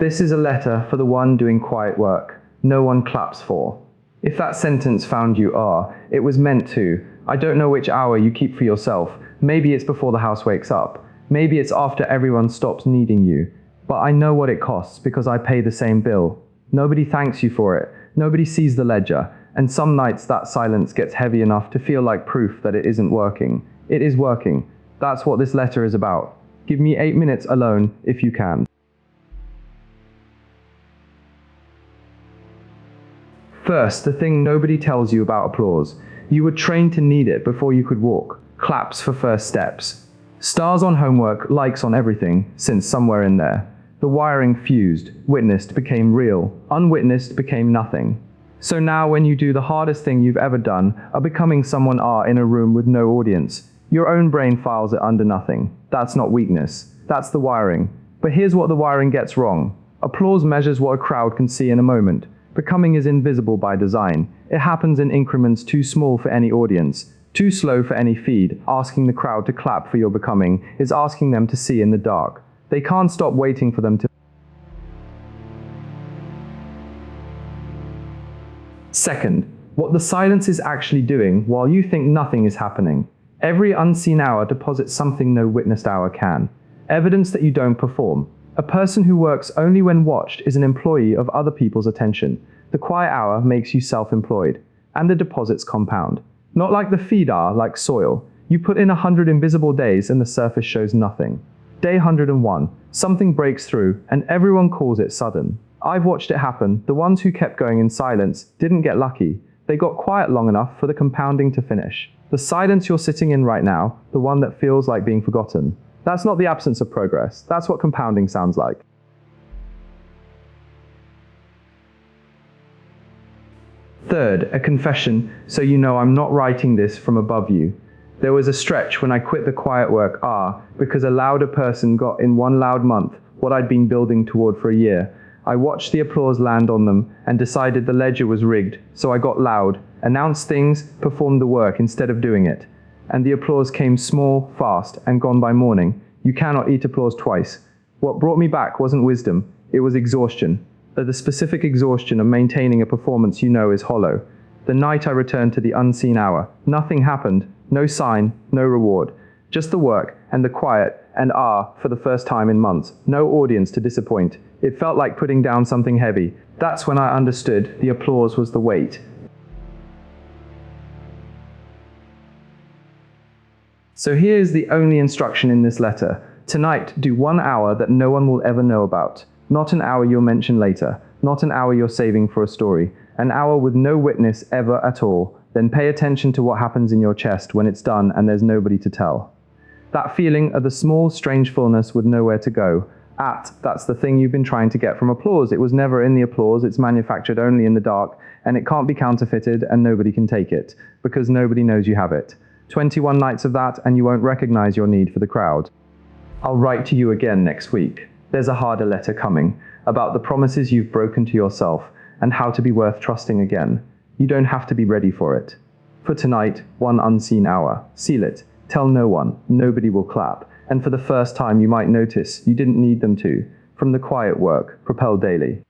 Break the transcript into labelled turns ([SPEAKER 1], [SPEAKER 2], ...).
[SPEAKER 1] This is a letter for the one doing quiet work no one claps for. If that sentence found you, it was meant to. I don't know which hour you keep for yourself. Maybe it's before the house wakes up. Maybe it's after everyone stops needing you. But I know what it costs because I pay the same bill. Nobody thanks you for it. Nobody sees the ledger. And some nights that silence gets heavy enough to feel like proof that it isn't working. It is working. That's what this letter is about. Give me 8 minutes alone if you can. First, the thing nobody tells you about applause. You were trained to need it before you could walk. Claps for first steps. Stars on homework, likes on everything, since somewhere in there. The wiring fused, witnessed became real, unwitnessed became nothing. So now when you do the hardest thing you've ever done, are becoming someone in a room with no audience, your own brain files it under nothing. That's not weakness. That's the wiring. But here's what the wiring gets wrong. Applause measures what a crowd can see in a moment. Becoming is invisible by design. It happens in increments too small for any audience, too slow for any feed. Asking the crowd to clap for your becoming is asking them to see in the dark. They can't stop waiting for them to. Second, what the silence is actually doing while you think nothing is happening. Every unseen hour deposits something no witnessed hour can. Evidence that you don't perform. A person who works only when watched is an employee of other people's attention. The quiet hour makes you self-employed, and the deposits compound. Not like the feed hour, like soil. You put in 100 invisible days and the surface shows nothing. Day 101, something breaks through, and everyone calls it sudden. I've watched it happen. The ones who kept going in silence didn't get lucky. They got quiet long enough for the compounding to finish. The silence you're sitting in right now, the one that feels like being forgotten. That's not the absence of progress. That's what compounding sounds like. Third, a confession, so you know I'm not writing this from above you. There was a stretch when I quit the quiet work, because a louder person got in one loud month what I'd been building toward for a year. I watched the applause land on them and decided the ledger was rigged, so I got loud, announced things, performed the work instead of doing it. And the applause came small, fast, and gone by morning. You cannot eat applause twice. What brought me back wasn't wisdom, it was exhaustion. The specific exhaustion of maintaining a performance you know is hollow. The night I returned to the unseen hour, nothing happened, no sign, no reward. Just the work, and the quiet, and for the first time in months, no audience to disappoint. It felt like putting down something heavy. That's when I understood the applause was the weight. So here's the only instruction in this letter. Tonight, do 1 hour that no one will ever know about. Not an hour you'll mention later. Not an hour you're saving for a story. An hour with no witness ever at all. Then pay attention to what happens in your chest when it's done and there's nobody to tell. That feeling of the small, strange fullness with nowhere to go. That's the thing you've been trying to get from applause. It was never in the applause, it's manufactured only in the dark, and it can't be counterfeited and nobody can take it, because nobody knows you have it. 21 nights of that and you won't recognize your need for the crowd. I'll write to you again next week. There's a harder letter coming, about the promises you've broken to yourself and how to be worth trusting again. You don't have to be ready for it. For tonight, 1 unseen hour. Seal it. Tell no one. Nobody will clap. And for the first time you might notice you didn't need them to. From the quiet work, propel daily.